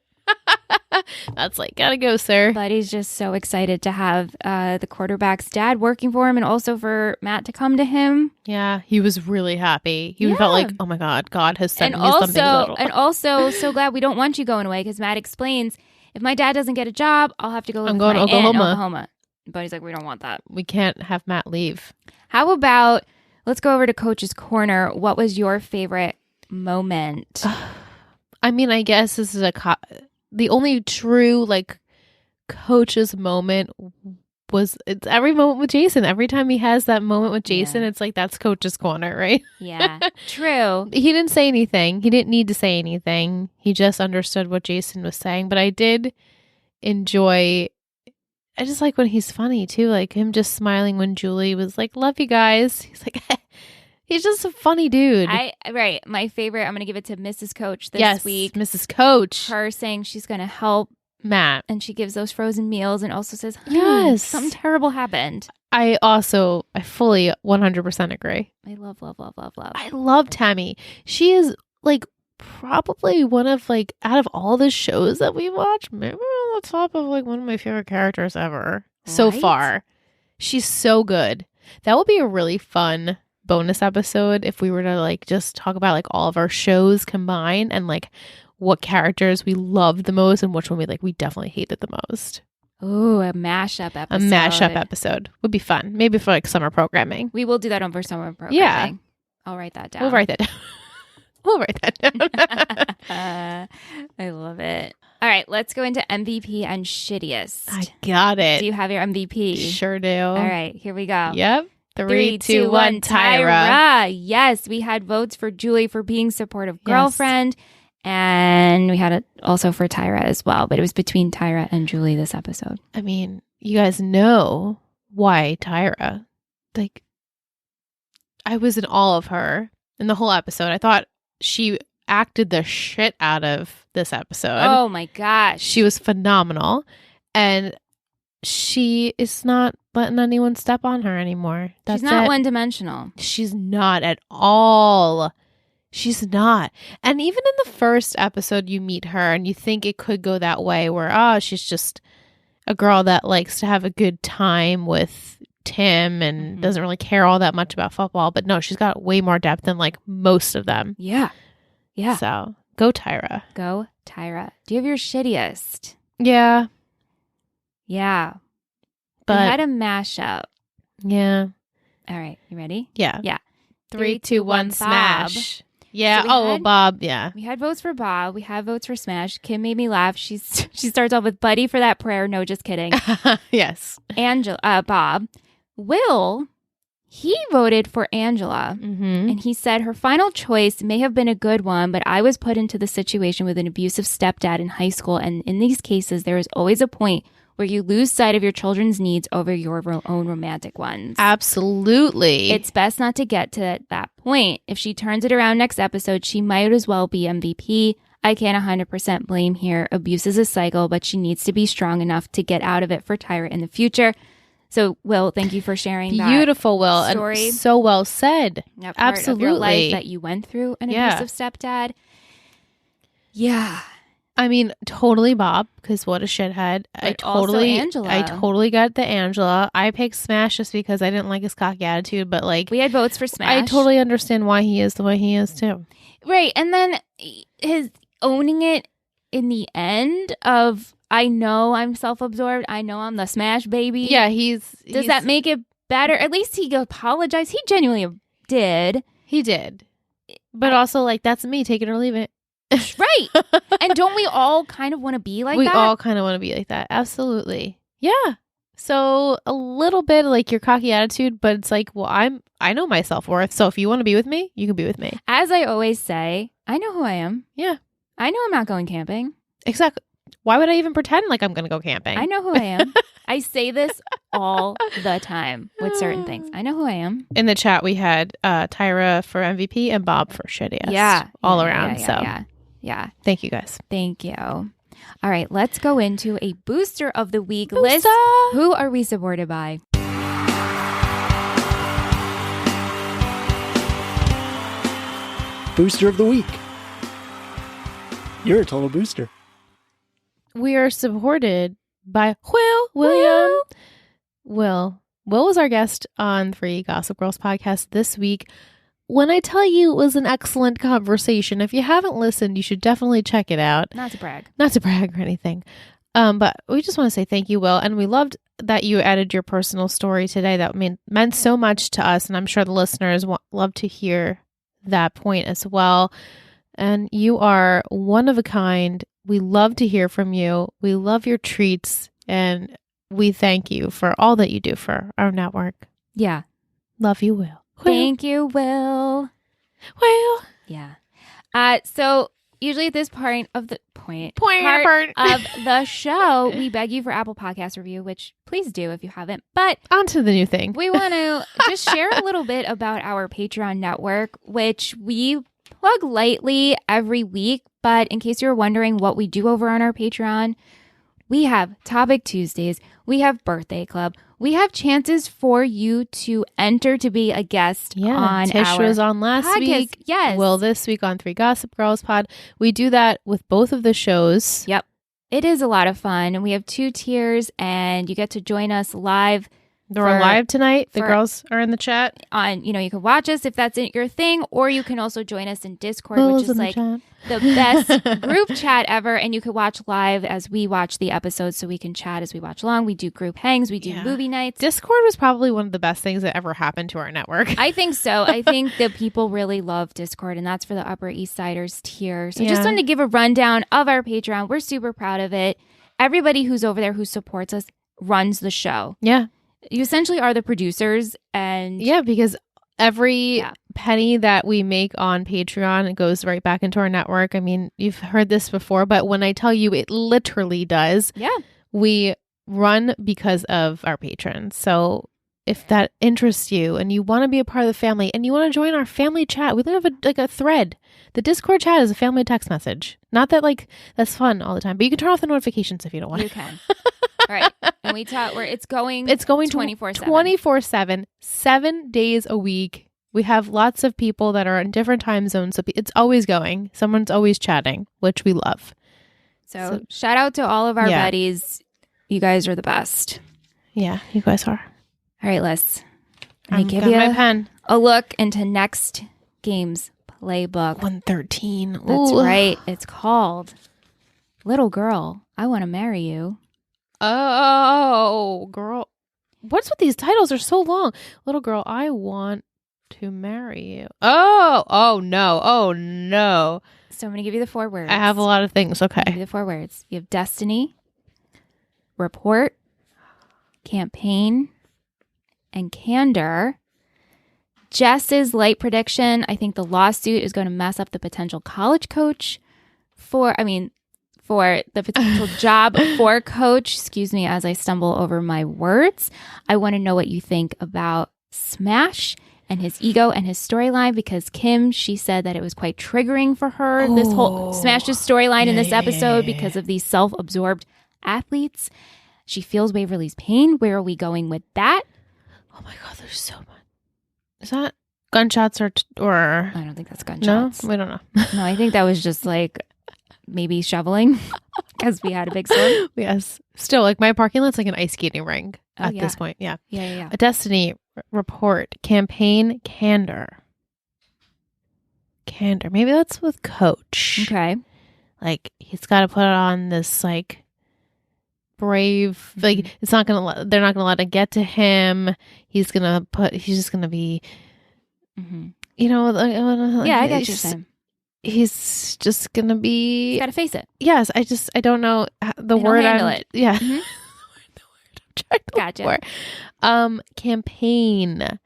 That's like, gotta go, sir. Buddy's just so excited to have the quarterback's dad working for him, and also for Matt to come to him. Yeah, he was really happy. He felt like, oh my God has sent me something little. And also, so glad we don't want you going away, because Matt explains, if my dad doesn't get a job, I'll have to go live with my aunt in Oklahoma. Buddy's like, we don't want that. We can't have Matt leave. How about, let's go over to Coach's Corner. What was your favorite moment? I mean, I guess this is the only true like Coach's moment was, it's every moment with Jason. Every time he has that moment with Jason, it's like, that's Coach's Corner, right? Yeah, true. He didn't say anything. He didn't need to say anything. He just understood what Jason was saying. But I did enjoy, I just like when he's funny too, like him just smiling when Julie was like, love you guys. He's like, he's just a funny dude. Right. My favorite, I'm going to give it to Mrs. Coach this week. Mrs. Coach. Her saying she's going to help Matt. And she gives those frozen meals and also says, yes, something terrible happened. I fully 100% agree. I love. I love Tammy. She is like probably one of like, out of all the shows that we watch, maybe on the top of like one of my favorite characters ever so far. She's so good. That would be a really fun bonus episode if we were to like just talk about like all of our shows combined and like what characters we loved the most and which one we definitely hated the most. Ooh, a mashup episode. A mashup episode would be fun. Maybe for like summer programming. We will do that over summer programming. Yeah. I'll write that down. We'll write that down. I love it. All right, let's go into MVP and shittiest. I got it. Do you have your MVP? Sure do. All right, here we go. Yep. 3, 2, 1, Tyra. Yes, we had votes for Julie for being supportive girlfriend. Yes. And we had it also for Tyra as well. But it was between Tyra and Julie this episode. I mean, you guys know why Tyra. Like, I was in awe of her in the whole episode. I thought she acted the shit out of this episode. Oh my gosh. She was phenomenal. And she is not letting anyone step on her anymore. She's not one-dimensional. She's not at all. She's not. And even in the first episode, you meet her and you think it could go that way where, she's just a girl that likes to have a good time with Tim and doesn't really care all that much about football. But no, she's got way more depth than like most of them. Yeah. Yeah. So go Tyra. Go Tyra. Do you have your shittiest? Yeah. Yeah. But we had a mashup. Yeah. All right. You ready? Yeah. Yeah. 3, 2, 1, smash. Yeah. So Bob. Yeah. We had votes for Bob. We had votes for Smash. Kim made me laugh. She starts off with Buddy for that prayer. No, just kidding. Yes. Bob. Will, he voted for Angela. And he said her final choice may have been a good one, but I was put into the situation with an abusive stepdad in high school. And in these cases, there is always a point where you lose sight of your children's needs over your own romantic ones. Absolutely. It's best not to get to that point. If she turns it around next episode, she might as well be MVP. I can't 100% blame here. Abuse is a cycle, but she needs to be strong enough to get out of it for Tyra in the future. So, Will, thank you for sharing that. Beautiful, Will. Story. And so well said. That part Absolutely. of your life that you went through an abusive stepdad. Yeah. I mean, totally Bob, because what a shithead. But also Angela. I totally got the Angela. I picked Smash just because I didn't like his cocky attitude, but like... We had votes for Smash. I totally understand why he is the way he is, too. Right, and then his owning it in the end of, I know I'm self-absorbed. I know I'm the smash baby. Yeah, Does that make it better? At least he apologized. He genuinely did. He did. But also, like, that's me. Take it or leave it. Right. And don't we all kind of want to be like that? We all kind of want to be like that. Absolutely. Yeah. So a little bit like your cocky attitude, but it's like, well, I know my self-worth. So if you want to be with me, you can be with me. As I always say, I know who I am. Yeah. I know I'm not going camping. Exactly. Why would I even pretend like I'm going to go camping? I know who I am. I say this all the time with certain things. I know who I am. In the chat, we had Tyra for MVP and Bob for shittiest. Yeah. All around. Yeah. Thank you guys. Thank you. All right. Let's go into a booster of the week. Booster. Liz, who are we supported by? Booster of the week. You're a total booster. We are supported by William. Will was our guest on 3 Gossip Girls podcast this week. When I tell you it was an excellent conversation, if you haven't listened, you should definitely check it out. Not to brag or anything. But we just want to say thank you, Will. And we loved that you added your personal story today. That meant so much to us. And I'm sure the listeners love to hear that point as well. And you are one of a kind. We love to hear from you. We love your treats. And we thank you for all that you do for our network. Yeah. Love you, Will. Thank you, Will. Yeah. So usually at this part of the show, we beg you for Apple Podcast review, which please do if you haven't. But on to the new thing. We want to just share a little bit about our Patreon network, which we plug lightly every week. But in case you're wondering what we do over on our Patreon, we have Topic Tuesdays. We have Birthday Club. We have chances for you to enter to be a guest on Tish our was on last podcast. week. Yes. Will this week on 3 Gossip Girls pod. We do that with both of the shows. Yep. It is a lot of fun. And we have 2 tiers, and you get to join us live. We're live tonight. The girls are in the chat. You can watch us if that's your thing, or you can also join us in Discord, which is like the best group chat ever. And you can watch live as we watch the episodes, so we can chat as we watch along. We do group hangs. We do movie nights. Discord was probably one of the best things that ever happened to our network. I think so. I think that people really love Discord, and that's for the Upper East Siders tier. So just wanted to give a rundown of our Patreon. We're super proud of it. Everybody who's over there who supports us runs the show. Yeah. You essentially are the producers, and because every penny that we make on Patreon, it goes right back into our network. I mean, you've heard this before, but when I tell you it literally does, we run because of our patrons. So if that interests you and you want to be a part of the family and you want to join our family chat, we have a thread. The Discord chat is a family text message. Not that that's fun all the time, but you can turn off the notifications if you don't want to. You can. All right. And we taught where it's going 24/7. 24/7, 7 days a week. We have lots of people that are in different time zones. So it's always going. Someone's always chatting, which we love. So shout out to all of our buddies. You guys are the best. Yeah, you guys are. All right, Liz. I give you my pen. A look into next game's playbook. 113. That's right. It's called Little Girl, I Want to Marry You. Oh, girl. What's with these titles? They're so long. Little Girl, I Want to Marry You. Oh, no. So I'm going to give you the 4 words. I have a lot of things. Okay. Give you the 4 words. You have destiny, report, campaign, and candor. Jess's light prediction, I think the lawsuit is going to mess up the potential college coach for the potential job for coach. Excuse me as I stumble over my words. I want to know what you think about Smash and his ego and his storyline, because Kim, she said that it was quite triggering for her, this whole Smash's storyline in this episode because of these self-absorbed athletes. She feels Waverly's pain. Where are we going with that? Oh my God, there's so much. Is that gunshots or? I don't think that's gunshots. No, we don't know. No, I think that was just maybe shoveling because we had a big storm. Yes. Still, my parking lot's like an ice skating rink at this point. Yeah. Yeah. A destiny, report, campaign, candor. Maybe that's with coach. Okay. like he's got to put on this like brave, like it's not gonna. They're not gonna let it get to him. He's just gonna be, you know. Like, yeah, I get you saying. He's just gonna be. Got to face it. Yes, I don't know the word. Handle it. Yeah. Mm-hmm. Gotcha. Campaign.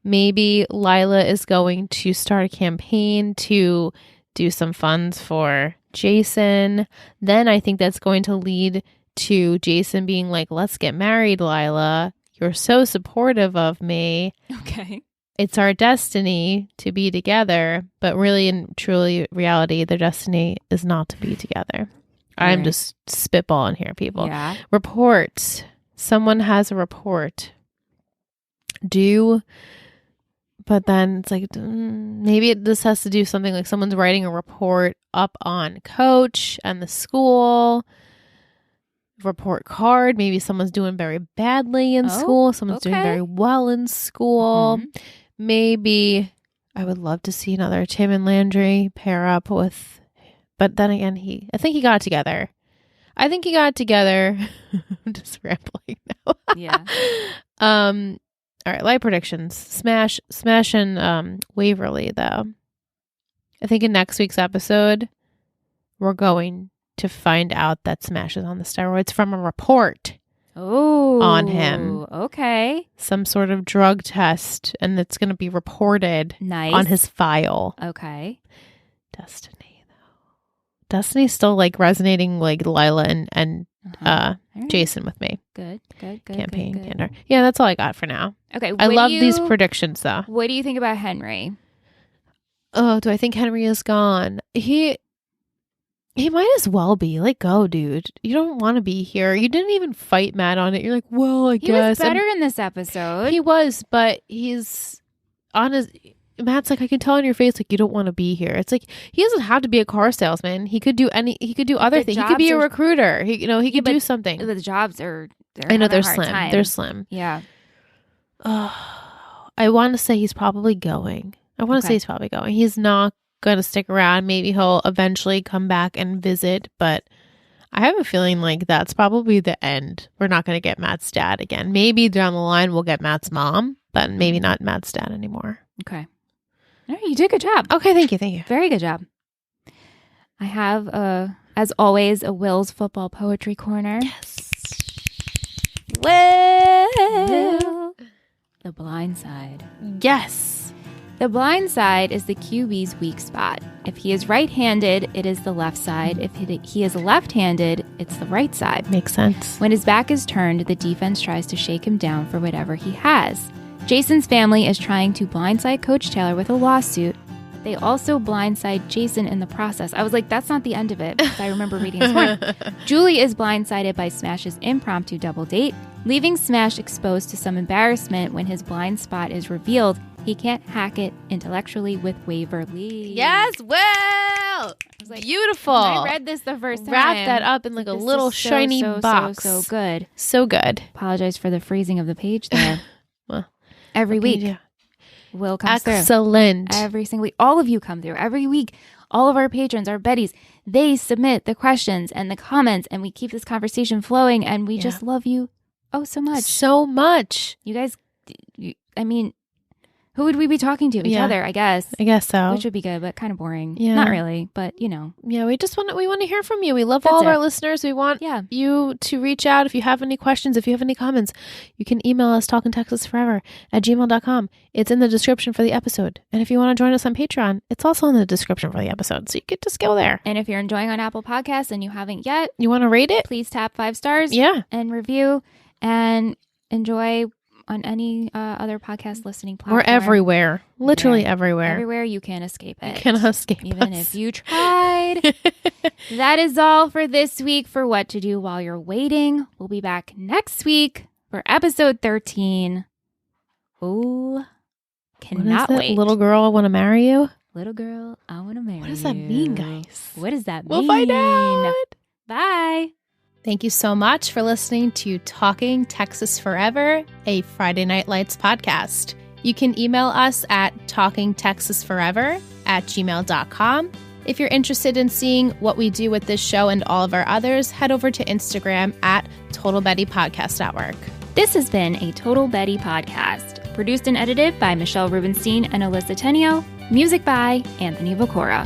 Maybe Lila is going to start a campaign to do some funds for Jason. Then I think that's going to lead to Jason being like, let's get married, Lila. You're so supportive of me. Okay. It's our destiny to be together. But really and truly, reality, their destiny is not to be together. I'm Right. just spitballing here, people. Yeah. Report. Someone has a report due, but then it's like maybe this has to do something like someone's writing a report up on coach and the school report card. Maybe someone's doing very badly in school. Someone's doing very well in school. Maybe I would love to see another Tim and Landry pair up with, but then again, I think he got it together. I'm just rambling now. Yeah. All right, live predictions. Smash and Waverly, though. I think in next week's episode, we're going to find out that Smash is on the steroids from a report on him. Okay. Some sort of drug test, and it's going to be reported on his file. Okay. Destiny's still like resonating like Lila and Right. Jason with me. Good. Campaign good. candor. Yeah, that's all I got for now. Okay. I love these predictions though. What do you think about Henry? Oh, do I think Henry is gone? He might as well be. Let go, dude. You don't want to be here. You didn't even fight Matt on it. You're like, well, I guess. He was better in this episode. He was, but he's on his... Matt's like, I can tell in your face, like, you don't want to be here. It's like, he doesn't have to be a car salesman. He could do other things. He could be a recruiter. He could do something. The jobs are, I know they're slim. Time. They're slim. Yeah. I want to say he's probably going. He's not going to stick around. Maybe he'll eventually come back and visit, but I have a feeling like that's probably the end. We're not going to get Matt's dad again. Maybe down the line we'll get Matt's mom, but maybe not Matt's dad anymore. Okay. All right, you did a good job. Okay, thank you. Very good job. I have, as always, a Will's Football Poetry Corner. Yes. Will. The blind side. Yes. The blind side is the QB's weak spot. If he is right-handed, it is the left side. If he is left-handed, it's the right side. Makes sense. When his back is turned, the defense tries to shake him down for whatever he has. Jason's family is trying to blindside Coach Taylor with a lawsuit. They also blindside Jason in the process. I was like, that's not the end of it, because I remember reading this one. Julie is blindsided by Smash's impromptu double date, leaving Smash exposed to some embarrassment when his blind spot is revealed. He can't hack it intellectually with Waverly. Yes, well, like, beautiful. I read this the first time. Wrap that up in like a little shiny box. So good. So good. Apologize for the phrasing of the page there. Well, every week. Yeah. Will comes through. Excellent. Every single week. All of you come through. Every week. All of our patrons, our Betties, they submit the questions and the comments, and we keep this conversation flowing, and we just love you so much. So much. You guys, who would we be talking to? Each other, I guess. I guess so. Which would be good, but kind of boring. Yeah. Not really, but you know. Yeah, we want to hear from you. We love all of our listeners. We want you to reach out. If you have any questions, if you have any comments, you can email us talkingtexasforever@gmail.com. It's in the description for the episode. And if you want to join us on Patreon, it's also in the description for the episode. So you could just go there. And if you're enjoying on Apple Podcasts and you haven't yet, you want to rate it? Please tap 5 stars. Yeah. And review and enjoy on any other podcast listening platform. We're everywhere. Literally everywhere. Everywhere you can't escape it. You cannot escape Even us. if you tried. That is all for this week for What to Do While You're Waiting. We'll be back next week for episode 13. Oh, cannot wait. Little girl, I want to marry you? Little girl, I want to marry you. What does that mean, guys? What does that mean? We'll find out. Bye. Thank you so much for listening to Talking Texas Forever, a Friday Night Lights podcast. You can email us at talkingtexasforever@gmail.com. If you're interested in seeing what we do with this show and all of our others, head over to Instagram at Total Betty Podcast Network. This has been a Total Betty podcast, produced and edited by Michelle Rubenstein and Alyssa Tenio, music by Anthony Vocora.